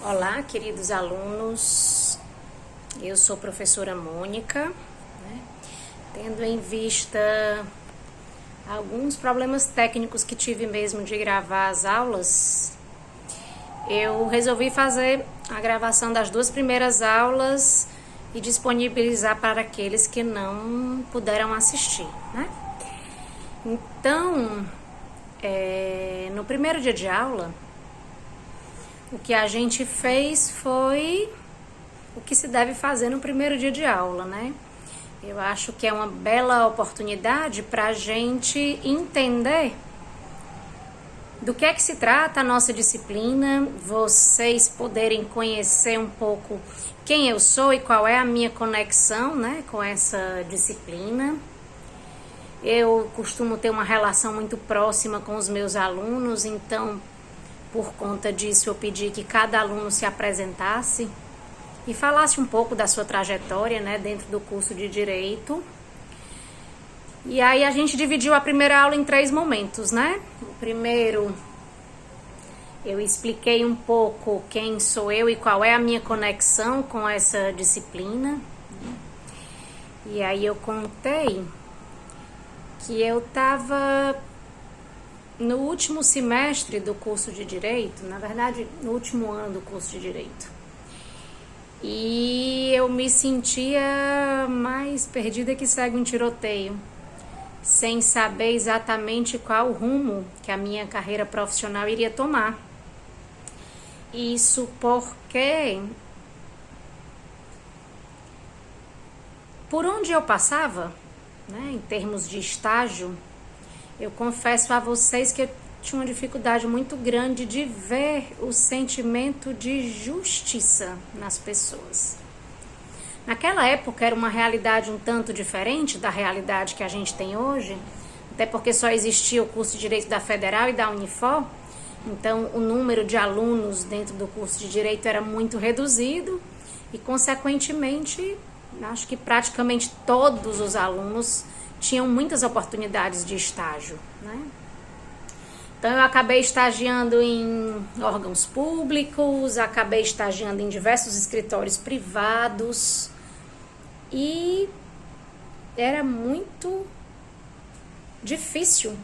Olá, queridos alunos, eu sou professora Mônica, tendo em vista alguns problemas técnicos que tive mesmo de gravar as aulas, eu resolvi fazer a gravação das 2 primeiras aulas e disponibilizar para aqueles que não puderam assistir, né? Então, no primeiro dia de aula, o que a gente fez foi o que se deve fazer no primeiro dia de aula, né? Eu acho que é uma bela oportunidade para a gente entender do que é que se trata a nossa disciplina, vocês poderem conhecer um pouco quem eu sou e qual é a minha conexão, né, com essa disciplina. Eu costumo ter uma relação muito próxima com os meus alunos, então, por conta disso, eu pedi que cada aluno se apresentasse e falasse um pouco da sua trajetória, né, dentro do curso de Direito. E aí a gente dividiu a primeira aula em 3 momentos, né? O primeiro, eu expliquei um pouco quem sou eu e qual é a minha conexão com essa disciplina. E aí eu contei que eu estava no último semestre do curso de Direito, na verdade, no último ano do curso de Direito. E eu me sentia mais perdida que segue um tiroteio, sem saber exatamente qual rumo que a minha carreira profissional iria tomar. Isso porque, por onde eu passava, né, em termos de estágio, eu confesso a vocês que eu tinha uma dificuldade muito grande de ver o sentimento de justiça nas pessoas. Naquela época era uma realidade um tanto diferente da realidade que a gente tem hoje, até porque só existia o curso de Direito da Federal e da Unifor, então o número de alunos dentro do curso de Direito era muito reduzido e, consequentemente, acho que praticamente todos os alunos tinham muitas oportunidades de estágio, né? Então eu acabei estagiando em órgãos públicos, acabei estagiando em diversos escritórios privados e era muito difícil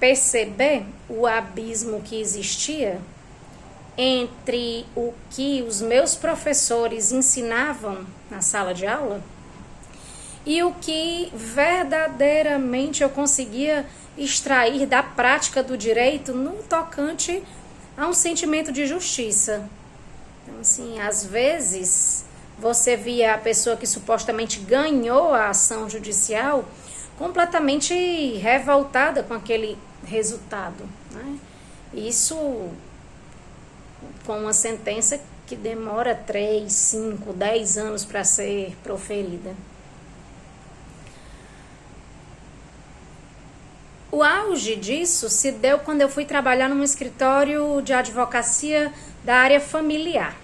perceber o abismo que existia entre o que os meus professores ensinavam na sala de aula e o que verdadeiramente eu conseguia extrair da prática do direito no tocante a um sentimento de justiça. Então, assim, às vezes você via a pessoa que supostamente ganhou a ação judicial completamente revoltada com aquele resultado, né? Isso com uma sentença que demora 3, 5, 10 anos para ser proferida. O auge disso se deu quando eu fui trabalhar num escritório de advocacia da área familiar.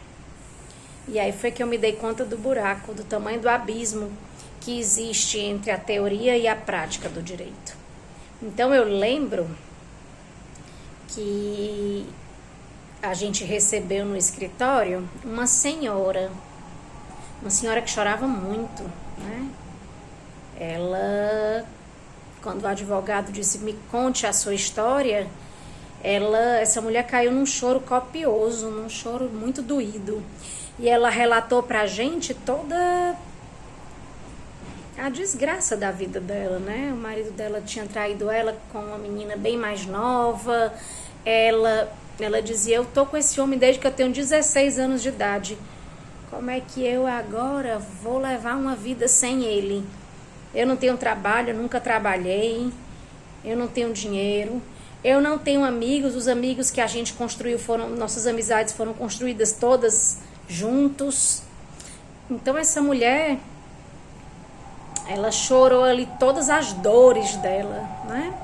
E aí foi que eu me dei conta do buraco, do tamanho do abismo que existe entre a teoria e a prática do direito. Então eu lembro que a gente recebeu no escritório uma senhora que chorava muito, né? Ela, quando o advogado disse, me conte a sua história, essa mulher caiu num choro copioso, num choro muito doído. E ela relatou pra gente toda a desgraça da vida dela, né? O marido dela tinha traído ela com uma menina bem mais nova. Ela dizia, eu tô com esse homem desde que eu tenho 16 anos de idade. Como é que eu agora vou levar uma vida sem ele? Eu não tenho trabalho, eu nunca trabalhei, eu não tenho dinheiro, eu não tenho amigos, os amigos que a gente construiu nossas amizades foram construídas todas juntos. Então essa mulher, ela chorou ali todas as dores dela, né?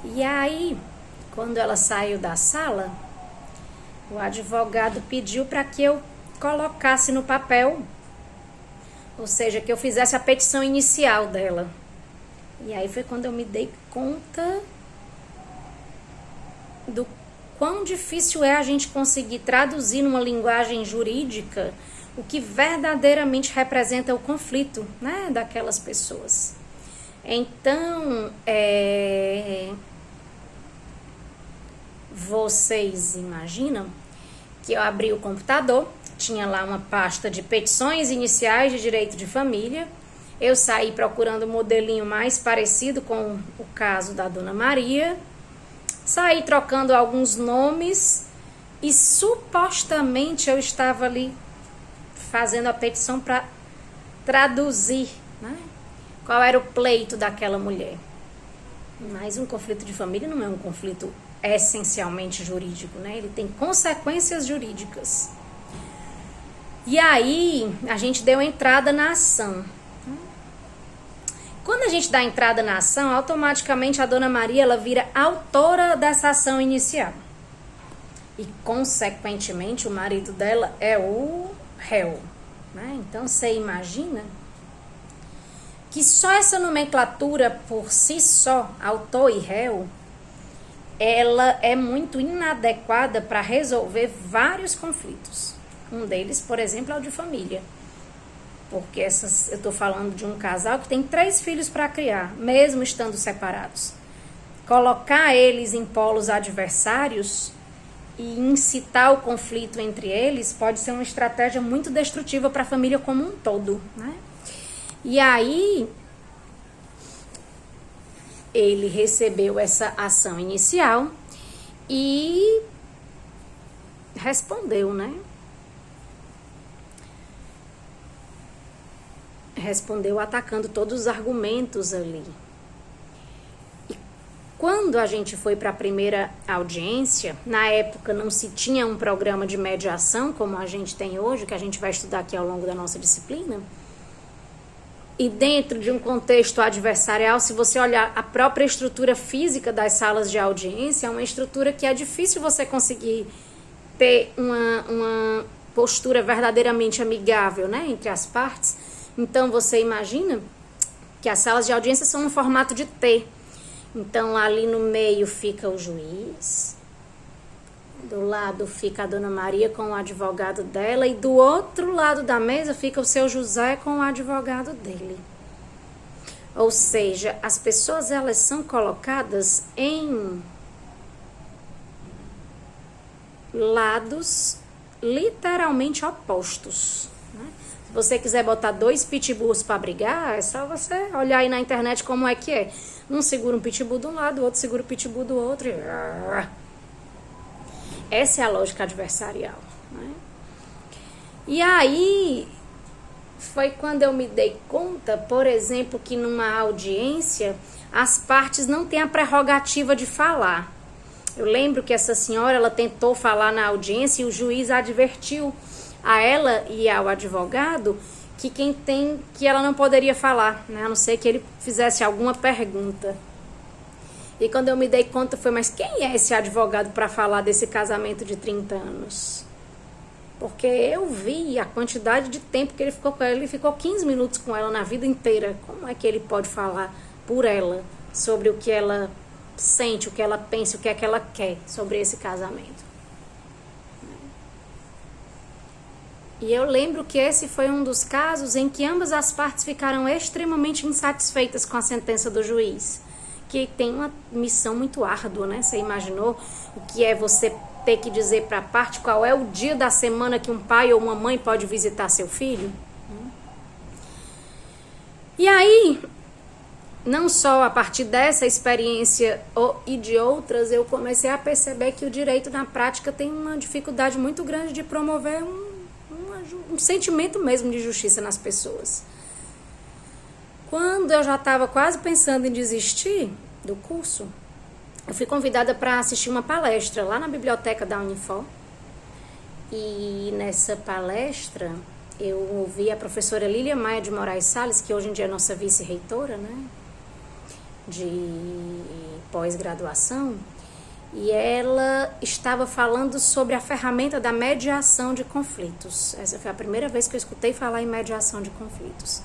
E aí, quando ela saiu da sala, o advogado pediu para que eu colocasse no papel, ou seja, que eu fizesse a petição inicial dela. E aí foi quando eu me dei conta do quão difícil é a gente conseguir traduzir numa linguagem jurídica o que verdadeiramente representa o conflito, né, daquelas pessoas. Então, vocês imaginam que eu abri o computador, tinha lá uma pasta de petições iniciais de direito de família. Eu saí procurando um modelinho mais parecido com o caso da Dona Maria. Saí trocando alguns nomes e supostamente eu estava ali fazendo a petição para traduzir, né, qual era o pleito daquela mulher. Mas um conflito de família não é um conflito essencialmente jurídico, né? Ele tem consequências jurídicas. E aí a gente deu entrada na ação. Quando a gente dá entrada na ação, automaticamente a Dona Maria ela vira autora dessa ação inicial. E, consequentemente, o marido dela é o réu, né? Então, você imagina que só essa nomenclatura por si só, autor e réu, ela é muito inadequada para resolver vários conflitos. Um deles, por exemplo, é o de família. Porque eu estou falando de um casal que tem 3 filhos para criar, mesmo estando separados. Colocar eles em polos adversários e incitar o conflito entre eles pode ser uma estratégia muito destrutiva para a família como um todo, né? E aí, ele recebeu essa ação inicial e respondeu, né? Respondeu atacando todos os argumentos ali. E quando a gente foi para a primeira audiência, na época não se tinha um programa de mediação como a gente tem hoje, que a gente vai estudar aqui ao longo da nossa disciplina. E dentro de um contexto adversarial, se você olhar a própria estrutura física das salas de audiência, é uma estrutura que é difícil você conseguir ter uma postura verdadeiramente amigável, né, entre as partes. Então, você imagina que as salas de audiência são no formato de T. Então, ali no meio fica o juiz, do lado fica a Dona Maria com o advogado dela e do outro lado da mesa fica o seu José com o advogado dele. Ou seja, as pessoas elas são colocadas em lados literalmente opostos. Se você quiser botar 2 pitbulls para brigar, é só você olhar aí na internet como é que é. Um segura um pitbull de um lado, o outro segura o pitbull do outro. Essa é a lógica adversarial, né? E aí, foi quando eu me dei conta, por exemplo, que numa audiência, as partes não têm a prerrogativa de falar. Eu lembro que essa senhora, ela tentou falar na audiência e o juiz advertiu a ela e ao advogado que ela não poderia falar, né? A não ser que ele fizesse alguma pergunta. E quando eu me dei conta foi, mas quem é esse advogado para falar desse casamento de 30 anos? Porque eu vi a quantidade de tempo que ele ficou com ela, ele ficou 15 minutos com ela na vida inteira. Como é que ele pode falar por ela sobre o que ela sente, o que ela pensa, o que é que ela quer sobre esse casamento? E eu lembro que esse foi um dos casos em que ambas as partes ficaram extremamente insatisfeitas com a sentença do juiz, que tem uma missão muito árdua, né? Você imaginou o que é você ter que dizer para a parte qual é o dia da semana que um pai ou uma mãe pode visitar seu filho? E aí, não só a partir dessa experiência e de outras, eu comecei a perceber que o direito na prática tem uma dificuldade muito grande de promover um sentimento mesmo de justiça nas pessoas. Quando eu já estava quase pensando em desistir do curso, eu fui convidada para assistir uma palestra lá na biblioteca da Unifor. E nessa palestra eu ouvi a professora Lília Maia de Moraes Salles, que hoje em dia é nossa vice-reitora, né, de pós-graduação, e ela estava falando sobre a ferramenta da mediação de conflitos. Essa foi a primeira vez que eu escutei falar em mediação de conflitos.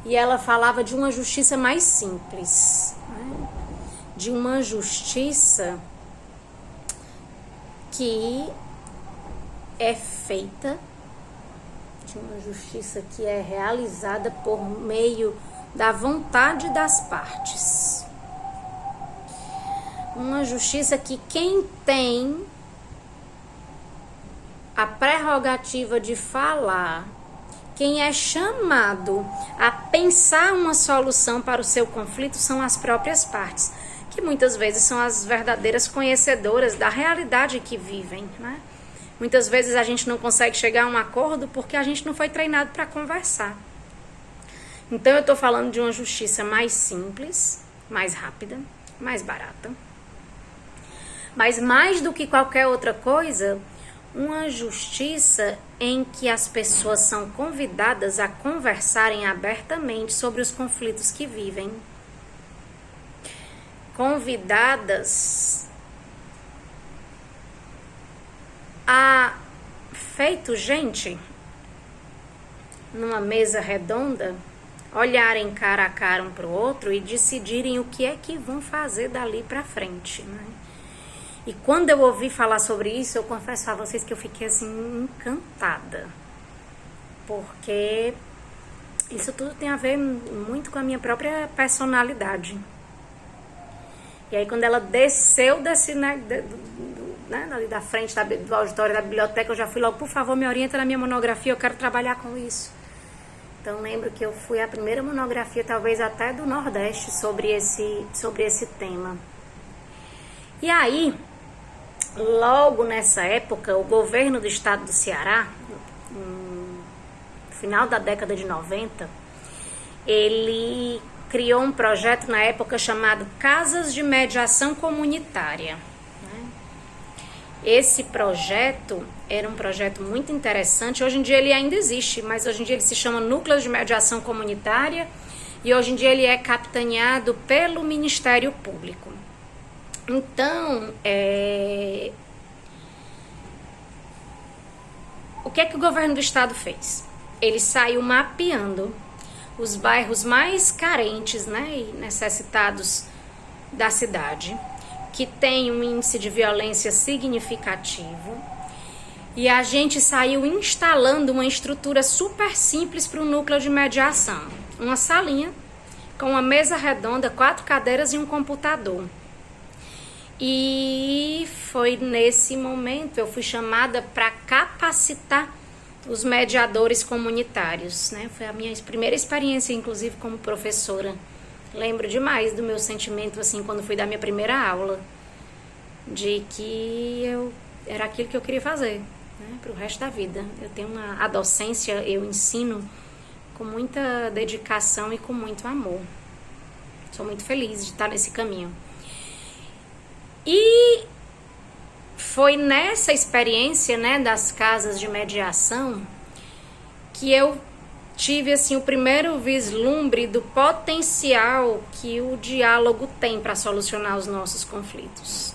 E ela falava de uma justiça mais simples, né? De uma justiça que é feita, de uma justiça que é realizada por meio da vontade das partes. Uma justiça que quem tem a prerrogativa de falar, quem é chamado a pensar uma solução para o seu conflito são as próprias partes, que muitas vezes são as verdadeiras conhecedoras da realidade que vivem, né? Muitas vezes a gente não consegue chegar a um acordo porque a gente não foi treinado para conversar. Então eu estou falando de uma justiça mais simples, mais rápida, mais barata. Mas mais do que qualquer outra coisa, uma justiça em que as pessoas são convidadas a conversarem abertamente sobre os conflitos que vivem. Convidadas a, feito gente, numa mesa redonda, olharem cara a cara um para o outro e decidirem o que é que vão fazer dali para frente, né? E quando eu ouvi falar sobre isso, eu confesso a vocês que eu fiquei assim encantada, porque isso tudo tem a ver muito com a minha própria personalidade. E aí quando ela desceu ali da frente do auditório da biblioteca, eu já fui logo, por favor, me orienta na minha monografia, eu quero trabalhar com isso. Então lembro que eu fui a primeira monografia, talvez até do Nordeste, sobre esse tema. E aí, logo nessa época, o governo do estado do Ceará, no final da década de 90, ele criou um projeto na época chamado Casas de Mediação Comunitária. Esse projeto era um projeto muito interessante. Hoje em dia ele ainda existe, mas hoje em dia ele se chama Núcleos de Mediação Comunitária e hoje em dia ele é capitaneado pelo Ministério Público. Então, o que é que o governo do estado fez? Ele saiu mapeando os bairros mais carentes, né, e necessitados da cidade, que tem um índice de violência significativo, e a gente saiu instalando uma estrutura super simples para o núcleo de mediação. Uma salinha com uma mesa redonda, 4 cadeiras e um computador. E foi nesse momento eu fui chamada para capacitar os mediadores comunitários, né? Foi a minha primeira experiência, inclusive, como professora. Lembro demais do meu sentimento, assim, quando fui dar minha primeira aula, de que era aquilo que eu queria fazer, né, para o resto da vida. Eu tenho a docência, eu ensino com muita dedicação e com muito amor. Sou muito feliz de estar nesse caminho. E foi nessa experiência, né, das casas de mediação que eu tive assim o primeiro vislumbre do potencial que o diálogo tem para solucionar os nossos conflitos.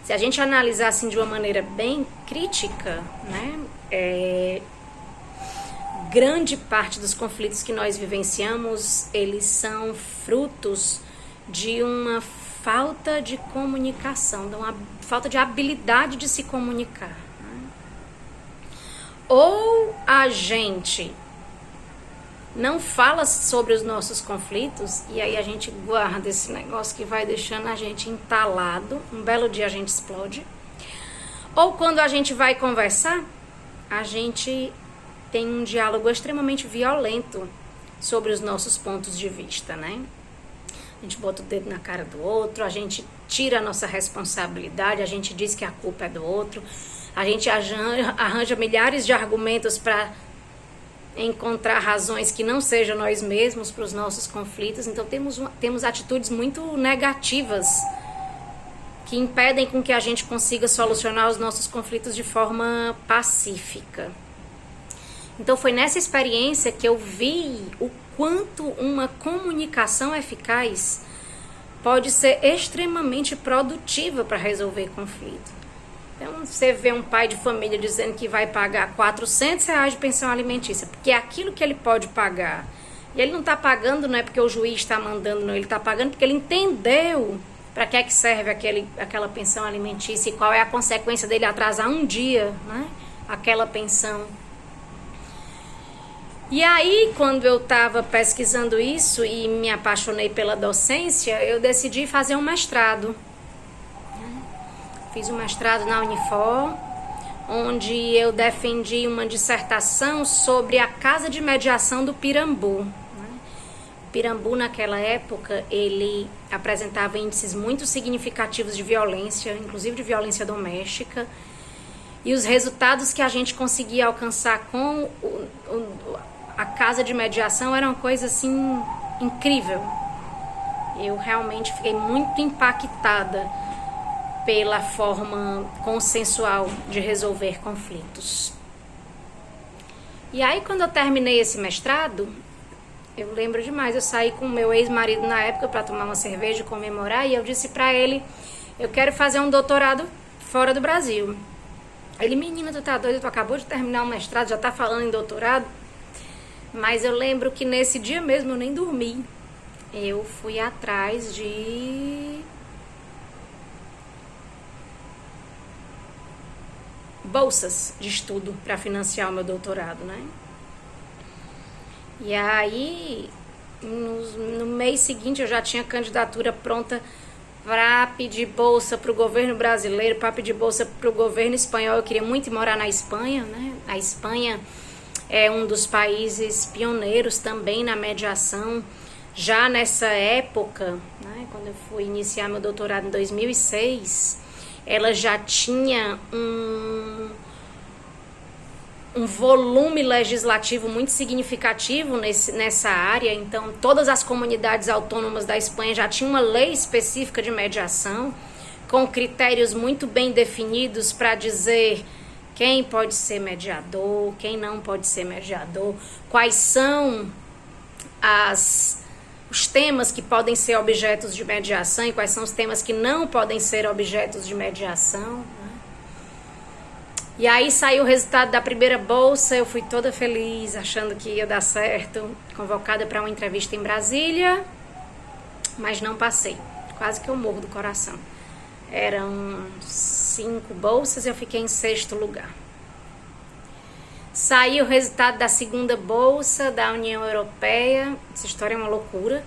Se a gente analisar assim de uma maneira bem crítica, né, grande parte dos conflitos que nós vivenciamos, eles são frutos de uma falta de comunicação, de uma falta de habilidade de se comunicar, né? Ou a gente não fala sobre os nossos conflitos e aí a gente guarda esse negócio que vai deixando a gente entalado, um belo dia a gente explode. Ou quando a gente vai conversar, a gente tem um diálogo extremamente violento sobre os nossos pontos de vista, né? A gente bota o dedo na cara do outro, a gente tira a nossa responsabilidade, a gente diz que a culpa é do outro, a gente arranja milhares de argumentos para encontrar razões que não sejam nós mesmos para os nossos conflitos. Então temos atitudes muito negativas que impedem com que a gente consiga solucionar os nossos conflitos de forma pacífica. Então foi nessa experiência que eu vi o quanto uma comunicação eficaz pode ser extremamente produtiva para resolver conflito. Então você vê um pai de família dizendo que vai pagar R$400 de pensão alimentícia, porque é aquilo que ele pode pagar. E ele não está pagando, não é porque o juiz está mandando, não, ele está pagando porque ele entendeu para que é que serve aquela pensão alimentícia e qual é a consequência dele atrasar um dia, né, aquela pensão. E aí, quando eu estava pesquisando isso e me apaixonei pela docência, eu decidi fazer um mestrado. Fiz um mestrado na Unifor, onde eu defendi uma dissertação sobre a Casa de Mediação do Pirambu. Pirambu, naquela época, ele apresentava índices muito significativos de violência, inclusive de violência doméstica, e os resultados que a gente conseguia alcançar com a casa de mediação eram uma coisa assim incrível. Eu realmente fiquei muito impactada pela forma consensual de resolver conflitos. E aí, quando eu terminei esse mestrado, eu lembro demais, eu saí com o meu ex-marido na época para tomar uma cerveja e comemorar, e eu disse para ele, eu quero fazer um doutorado fora do Brasil. Ele, menina, tu tá doida, tu acabou de terminar o mestrado, já tá falando em doutorado? Mas eu lembro que nesse dia mesmo eu nem dormi. Eu fui atrás de bolsas de estudo para financiar o meu doutorado, né? E aí, no mês seguinte, eu já tinha candidatura pronta para pedir bolsa para o governo brasileiro, para pedir bolsa para o governo espanhol. Eu queria muito ir morar na Espanha, né? A Espanha é um dos países pioneiros também na mediação. Já nessa época, né, quando eu fui iniciar meu doutorado em 2006, ela já tinha um volume legislativo muito significativo nessa área. Então, todas as comunidades autônomas da Espanha já tinham uma lei específica de mediação, com critérios muito bem definidos para dizer quem pode ser mediador, quem não pode ser mediador, quais são os temas que podem ser objetos de mediação e quais são os temas que não podem ser objetos de mediação. E aí saiu o resultado da primeira bolsa, eu fui toda feliz, achando que ia dar certo, convocada para uma entrevista em Brasília, mas não passei, quase que eu morro do coração. Eram 5 bolsas e eu fiquei em 6º lugar. Saiu o resultado da segunda bolsa da União Europeia, essa história é uma loucura.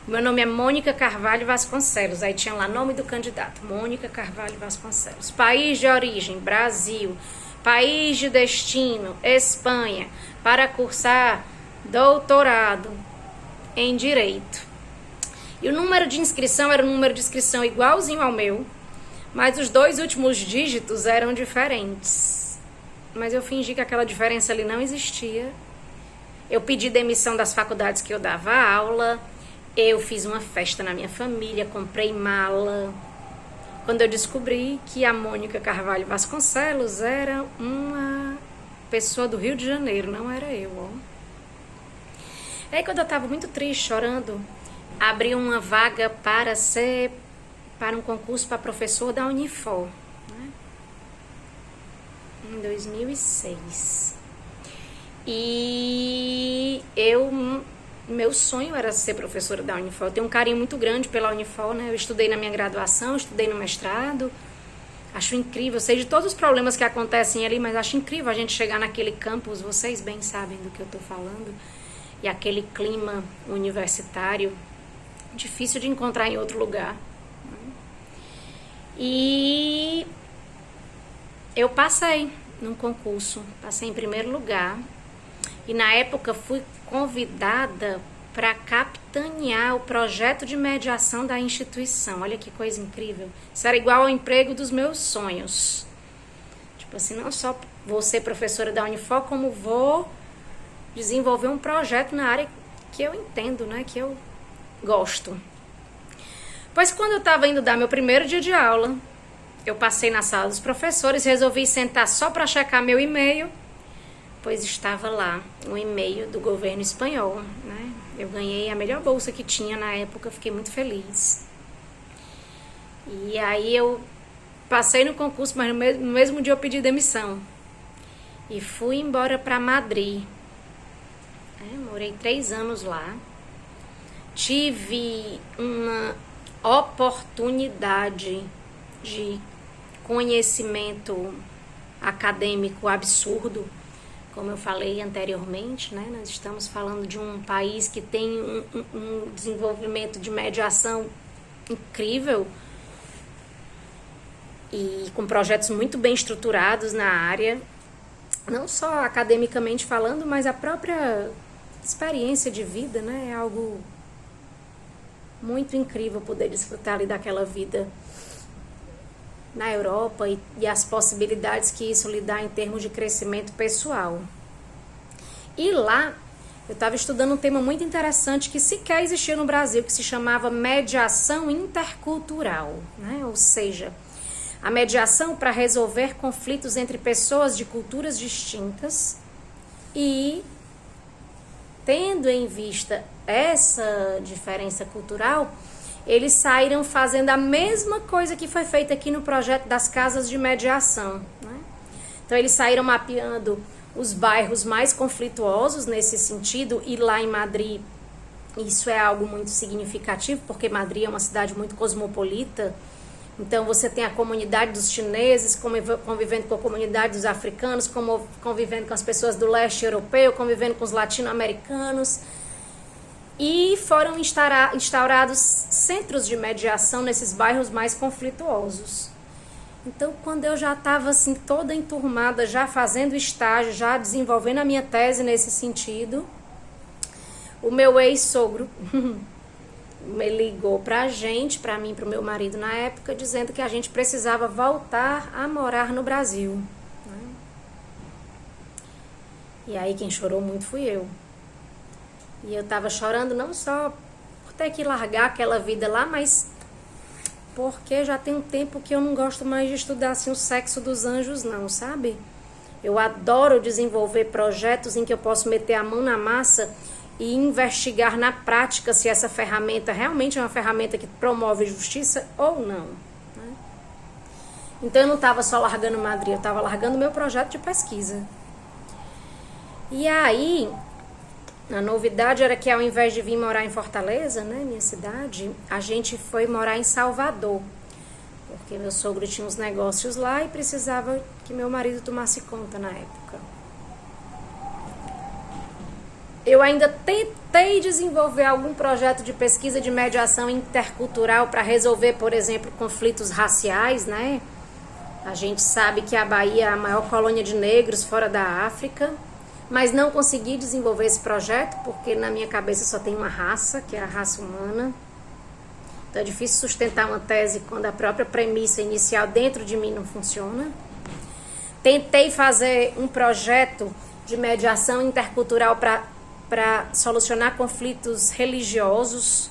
O meu nome é Mônica Carvalho Vasconcelos, aí tinha lá nome do candidato, Mônica Carvalho Vasconcelos. País de origem, Brasil. País de destino, Espanha, para cursar doutorado em Direito. E o número de inscrição era um número de inscrição igualzinho ao meu, mas os 2 últimos dígitos eram diferentes. Mas eu fingi que aquela diferença ali não existia. Eu pedi demissão das faculdades que eu dava aula. Eu fiz uma festa na minha família, comprei mala. Quando eu descobri que a Mônica Carvalho Vasconcelos era uma pessoa do Rio de Janeiro, não era eu, ó. Aí quando eu estava muito triste, chorando, abri uma vaga para um concurso para professor da Unifor, né? Em 2006. E meu sonho era ser professora da Unifor. Eu tenho um carinho muito grande pela Unifor, né? Eu estudei na minha graduação, estudei no mestrado. Acho incrível, sei de todos os problemas que acontecem ali, mas acho incrível a gente chegar naquele campus, vocês bem sabem do que eu tô falando, e aquele clima universitário, difícil de encontrar em outro lugar. E eu passei num concurso, passei em primeiro lugar, e na época fui convidada para capitanear o projeto de mediação da instituição. Olha que coisa incrível. Isso era igual ao emprego dos meus sonhos. Tipo assim, não só vou ser professora da Unifor, como vou desenvolver um projeto na área que eu entendo, né, que eu gosto. Pois quando eu estava indo dar meu primeiro dia de aula, eu passei na sala dos professores, resolvi sentar só para checar meu e-mail, pois estava lá um e-mail do governo espanhol, né? Eu ganhei a melhor bolsa que tinha na época, fiquei muito feliz. E aí eu passei no concurso, mas no mesmo dia eu pedi demissão. E fui embora para Madrid. Morei 3 anos lá. Tive uma oportunidade de conhecimento acadêmico absurdo, como eu falei anteriormente, né? Nós estamos falando de um país que tem um desenvolvimento de mediação incrível e com projetos muito bem estruturados na área, não só academicamente falando, mas a própria experiência de vida, né? É algo muito incrível poder desfrutar ali daquela vida na Europa e as possibilidades que isso lhe dá em termos de crescimento pessoal. E lá eu estava estudando um tema muito interessante que sequer existia no Brasil, que se chamava mediação intercultural, né? Ou seja, a mediação para resolver conflitos entre pessoas de culturas distintas e, tendo em vista essa diferença cultural, eles saíram fazendo a mesma coisa que foi feita aqui no projeto das casas de mediação, né? Então eles saíram mapeando os bairros mais conflituosos nesse sentido, e lá em Madrid isso é algo muito significativo, porque Madrid é uma cidade muito cosmopolita. Então você tem a comunidade dos chineses convivendo com a comunidade dos africanos, convivendo com as pessoas do leste europeu, convivendo com os latino-americanos. E foram instaurados centros de mediação nesses bairros mais conflituosos. Então, quando eu já estava assim toda enturmada, já fazendo estágio, já desenvolvendo a minha tese nesse sentido, o meu ex-sogro me ligou pra gente, pra mim e pro meu marido na época, dizendo que a gente precisava voltar a morar no Brasil, né? E aí quem chorou muito fui eu. E eu tava chorando não só por ter que largar aquela vida lá, mas porque já tem um tempo que eu não gosto mais de estudar assim o sexo dos anjos não, sabe? Eu adoro desenvolver projetos em que eu posso meter a mão na massa e investigar na prática se essa ferramenta realmente é uma ferramenta que promove justiça ou não, né? Então eu não estava só largando Madrid, eu estava largando meu projeto de pesquisa. E aí, a novidade era que ao invés de vir morar em Fortaleza, né, minha cidade, a gente foi morar em Salvador, porque meu sogro tinha uns negócios lá e precisava que meu marido tomasse conta na época. Eu ainda tentei desenvolver algum projeto de pesquisa de mediação intercultural para resolver, por exemplo, conflitos raciais, né? A gente sabe que a Bahia é a maior colônia de negros fora da África, mas não consegui desenvolver esse projeto porque na minha cabeça só tem uma raça, que é a raça humana. Então é difícil sustentar uma tese quando a própria premissa inicial dentro de mim não funciona. Tentei fazer um projeto de mediação intercultural para solucionar conflitos religiosos.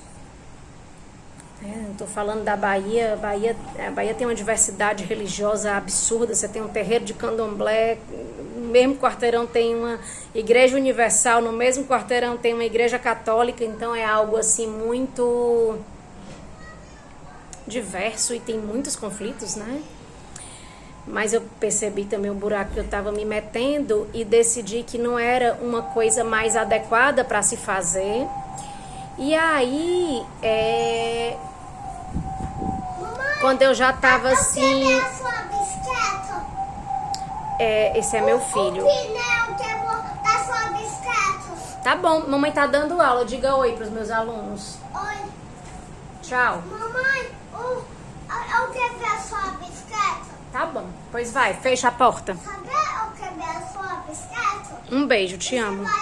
Estou falando da Bahia. A Bahia tem uma diversidade religiosa absurda. Você tem um terreiro de candomblé, no mesmo quarteirão tem uma igreja universal, no mesmo quarteirão tem uma igreja católica. Então é algo assim muito diverso e tem muitos conflitos, né? Mas eu percebi também o buraco que eu estava me metendo e decidi que não era uma coisa mais adequada para se fazer. E aí, quando eu já estava assim... esse é meu filho. Tá bom, mamãe tá dando aula. Diga oi pros meus alunos. Oi. Tchau. Mamãe, eu quero ver a sua bicicleta. Tá bom, pois vai, fecha a porta. Sabe, eu quero ver a sua bicicleta. Um beijo, te amo. Você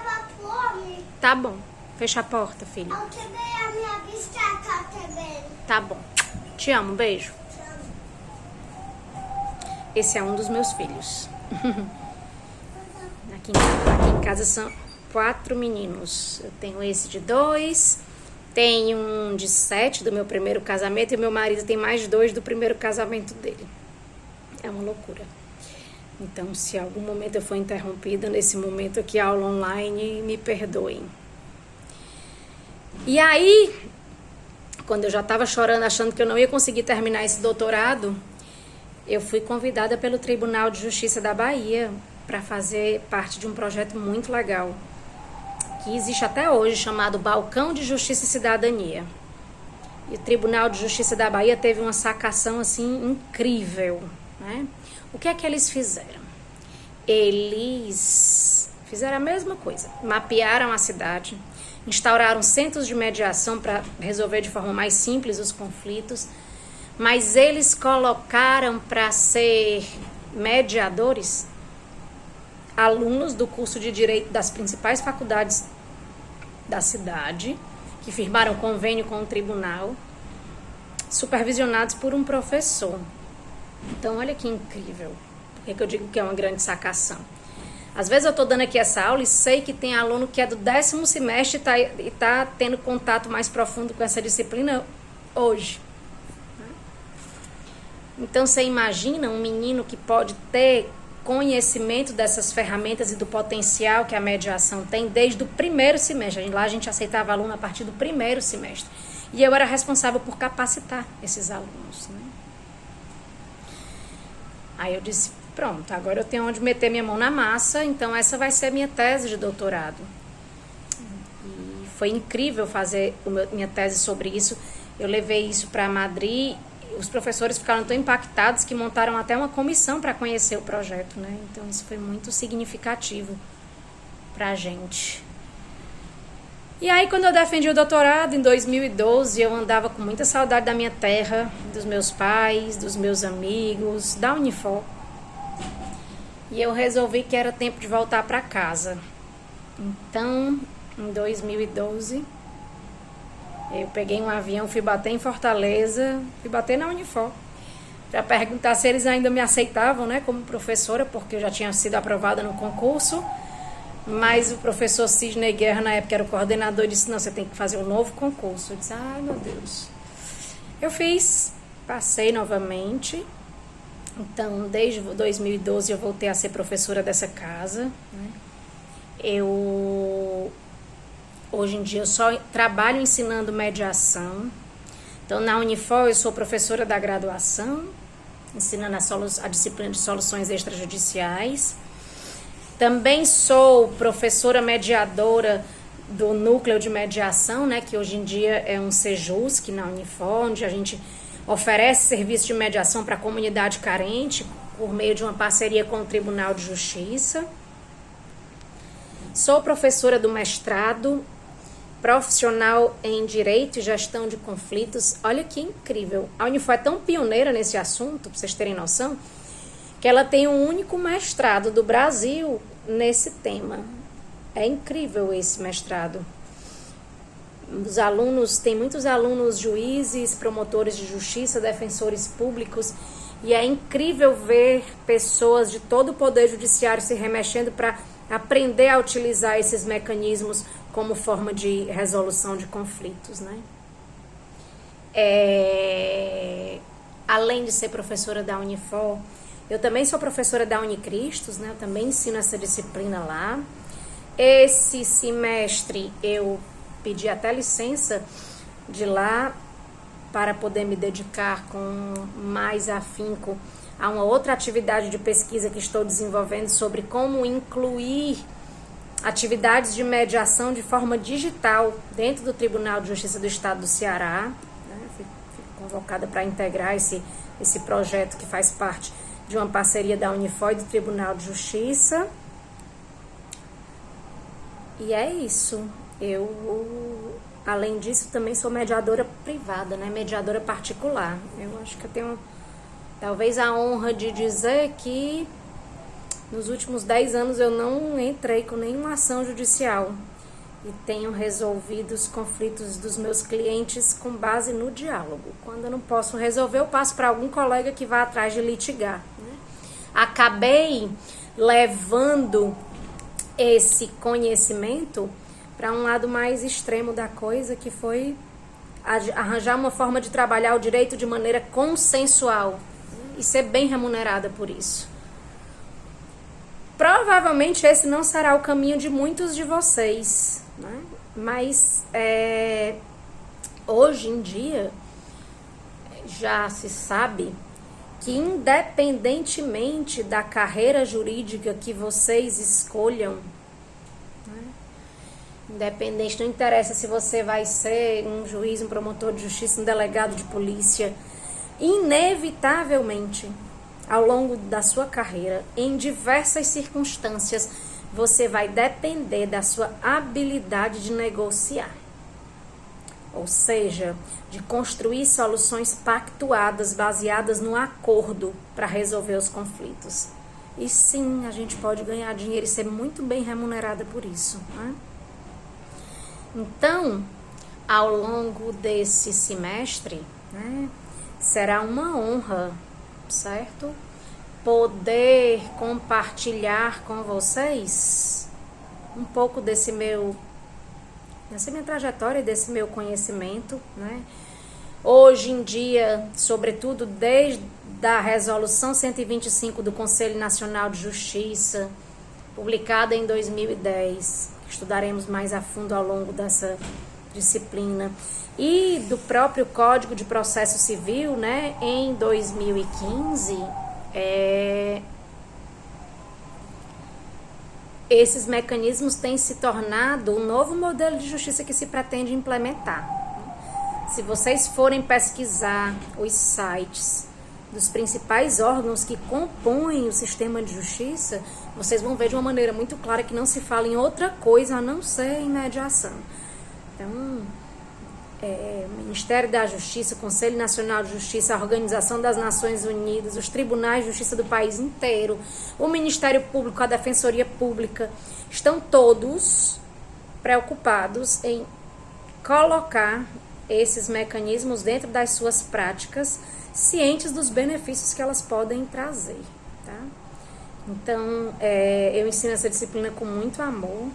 vai fome. Tá bom, fecha a porta, filho. Eu quero ver a minha bicicleta também. Tá bom, te amo, beijo. Esse é um dos meus filhos. Aqui em casa são 4 meninos. Eu tenho esse de 2, tenho um de 7 do meu primeiro casamento e meu marido tem mais 2 do primeiro casamento dele. É uma loucura. Então, se algum momento eu for interrompida nesse momento aqui, aula online, me perdoem. E aí, quando eu já estava chorando, achando que eu não ia conseguir terminar esse doutorado, eu fui convidada pelo Tribunal de Justiça da Bahia para fazer parte de um projeto muito legal, que existe até hoje, chamado Balcão de Justiça e Cidadania. E o Tribunal de Justiça da Bahia teve uma sacação assim incrível, né? O que é que eles fizeram? Eles fizeram a mesma coisa, mapearam a cidade, instauraram centros de mediação para resolver de forma mais simples os conflitos, mas eles colocaram para ser mediadores alunos do curso de Direito das principais faculdades da cidade, que firmaram convênio com o tribunal, supervisionados por um professor. Então, olha que incrível. Por que eu digo que é uma grande sacação? Às vezes eu estou dando aqui essa aula e sei que tem aluno que é do 10º semestre e tá tendo contato mais profundo com essa disciplina hoje. Então, você imagina um menino que pode ter conhecimento dessas ferramentas e do potencial que a mediação tem desde o 1º semestre. Lá a gente aceitava aluno a partir do 1º semestre. E eu era responsável por capacitar esses alunos, né? Aí eu disse, pronto, agora eu tenho onde meter minha mão na massa, então essa vai ser minha tese de doutorado. E foi incrível fazer minha tese sobre isso. Eu levei isso para Madrid. Os professores ficaram tão impactados que montaram até uma comissão para conhecer o projeto, né? Então, isso foi muito significativo para a gente. E aí, quando eu defendi o doutorado, em 2012, eu andava com muita saudade da minha terra, dos meus pais, dos meus amigos, da Unifor. E eu resolvi que era tempo de voltar para casa. Então, em 2012... eu peguei um avião, fui bater em Fortaleza, fui bater na Unifor, para perguntar se eles ainda me aceitavam, né, como professora, porque eu já tinha sido aprovada no concurso, mas o professor Sidney Guerra, na época, era o coordenador, disse, não, você tem que fazer um novo concurso. Eu disse, ai, meu Deus. Eu fiz, passei novamente, então, desde 2012 eu voltei a ser professora dessa casa, né. Hoje em dia eu só trabalho ensinando mediação. Então, na Unifor eu sou professora da graduação, ensinando a disciplina de soluções extrajudiciais. Também sou professora mediadora do núcleo de mediação, né, que hoje em dia é um SEJUSC na Unifor, onde a gente oferece serviço de mediação para a comunidade carente, por meio de uma parceria com o Tribunal de Justiça. Sou professora do mestrado, profissional em Direito e Gestão de Conflitos. Olha que incrível. A Unifor é tão pioneira nesse assunto, para vocês terem noção, que ela tem um único mestrado do Brasil nesse tema. É incrível esse mestrado. Tem muitos alunos juízes, promotores de justiça, defensores públicos, e é incrível ver pessoas de todo o Poder Judiciário se remexendo para aprender a utilizar esses mecanismos como forma de resolução de conflitos, né? Além de ser professora da Unifor, eu também sou professora da Unicristos, né? Eu também ensino essa disciplina lá. Esse semestre eu pedi até licença de lá para poder me dedicar com mais afinco a uma outra atividade de pesquisa que estou desenvolvendo sobre como incluir atividades de mediação de forma digital dentro do Tribunal de Justiça do Estado do Ceará. Fui convocada para integrar esse projeto que faz parte de uma parceria da Unifor e do Tribunal de Justiça. E é isso. Eu, além disso, também sou mediadora privada, né? Mediadora particular. Eu acho que eu tenho talvez a honra de dizer que nos últimos 10 anos eu não entrei com nenhuma ação judicial e tenho resolvido os conflitos dos meus clientes com base no diálogo. Quando eu não posso resolver, eu passo para algum colega que vá atrás de litigar, né? Acabei levando esse conhecimento para um lado mais extremo da coisa, que foi arranjar uma forma de trabalhar o direito de maneira consensual e ser bem remunerada por isso. Provavelmente esse não será o caminho de muitos de vocês, né? Mas hoje em dia já se sabe que, independentemente da carreira jurídica que vocês escolham, né, Independente, não interessa se você vai ser um juiz, um promotor de justiça, um delegado de polícia. Inevitavelmente, ao longo da sua carreira, em diversas circunstâncias, você vai depender da sua habilidade de negociar. Ou seja, de construir soluções pactuadas, baseadas no acordo para resolver os conflitos. E sim, a gente pode ganhar dinheiro e ser muito bem remunerada por isso, né? Então, ao longo desse semestre, né, será uma honra, certo? Poder compartilhar com vocês um pouco dessa minha trajetória, desse meu conhecimento, né? Hoje em dia, sobretudo desde a Resolução 125 do Conselho Nacional de Justiça, publicada em 2010, estudaremos mais a fundo ao longo dessa disciplina, e do próprio Código de Processo Civil, né, em 2015, esses mecanismos têm se tornado um novo modelo de justiça que se pretende implementar. Se vocês forem pesquisar os sites dos principais órgãos que compõem o sistema de justiça, vocês vão ver de uma maneira muito clara que não se fala em outra coisa a não ser em mediação. Então, o Ministério da Justiça, Conselho Nacional de Justiça, a Organização das Nações Unidas, os tribunais de justiça do país inteiro, o Ministério Público, a Defensoria Pública, estão todos preocupados em colocar esses mecanismos dentro das suas práticas, cientes dos benefícios que elas podem trazer, tá? Então, eu ensino essa disciplina com muito amor.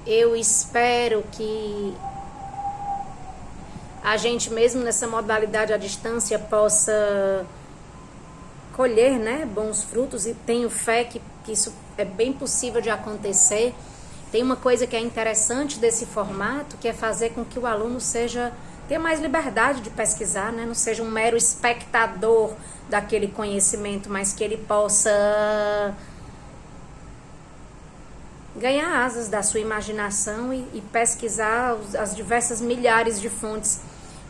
Eu espero que a gente, mesmo nessa modalidade à distância, possa colher, né, bons frutos, e tenho fé que isso é bem possível de acontecer. Tem uma coisa que é interessante desse formato, que é fazer com que o aluno tenha mais liberdade de pesquisar, né? Não seja um mero espectador daquele conhecimento, mas que ele possa ganhar asas da sua imaginação e pesquisar as diversas milhares de fontes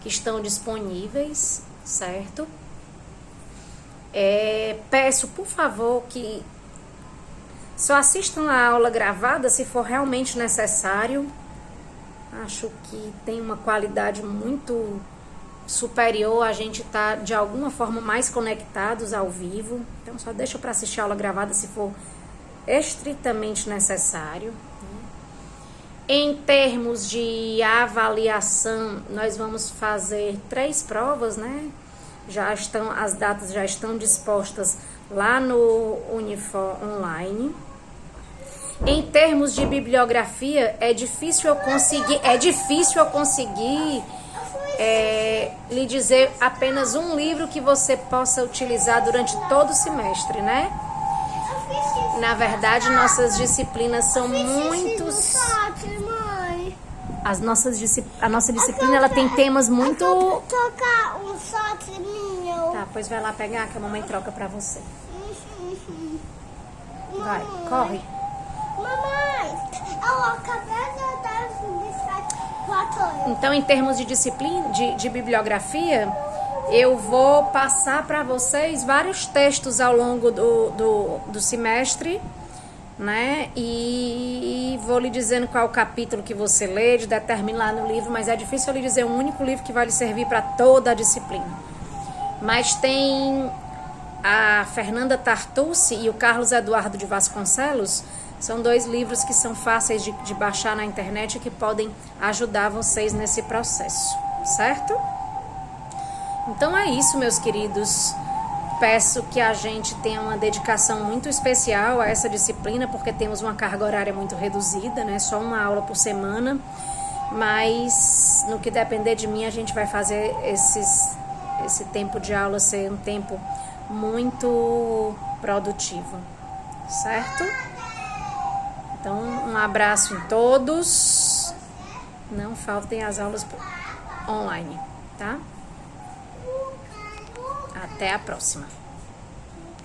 que estão disponíveis, certo? Peço, por favor, que só assistam a aula gravada se for realmente necessário. Acho que tem uma qualidade muito superior a gente estar de alguma forma mais conectados ao vivo. Então só deixa para assistir a aula gravada se for estritamente necessário. Em termos de avaliação, nós vamos fazer 3 provas, né? As datas já estão dispostas lá no Unifor Online. Em termos de bibliografia, é difícil eu conseguir lhe dizer apenas um livro que você possa utilizar durante todo o semestre, né? Na verdade, nossas disciplinas são muitos. A nossa disciplina ela tem temas muito. Tocar um sorte meu. Tá, pois vai lá pegar que a mamãe troca pra você. Vai, corre. Mamãe, eu acabei de dar os. Então, em termos de disciplina, de bibliografia, eu vou passar para vocês vários textos ao longo do semestre, né? E vou lhe dizendo qual capítulo que você lê, determina lá no livro, mas é difícil eu lhe dizer um único livro que vai lhe servir para toda a disciplina. Mas tem a Fernanda Tartucci e o Carlos Eduardo de Vasconcelos. São 2 livros que são fáceis de baixar na internet e que podem ajudar vocês nesse processo, certo? Então é isso, meus queridos. Peço que a gente tenha uma dedicação muito especial a essa disciplina, porque temos uma carga horária muito reduzida, né? Só uma aula por semana. Mas no que depender de mim, a gente vai fazer esse tempo de aula ser um tempo muito produtivo, certo? Então, um abraço em todos. Não faltem as aulas online, tá? Até a próxima.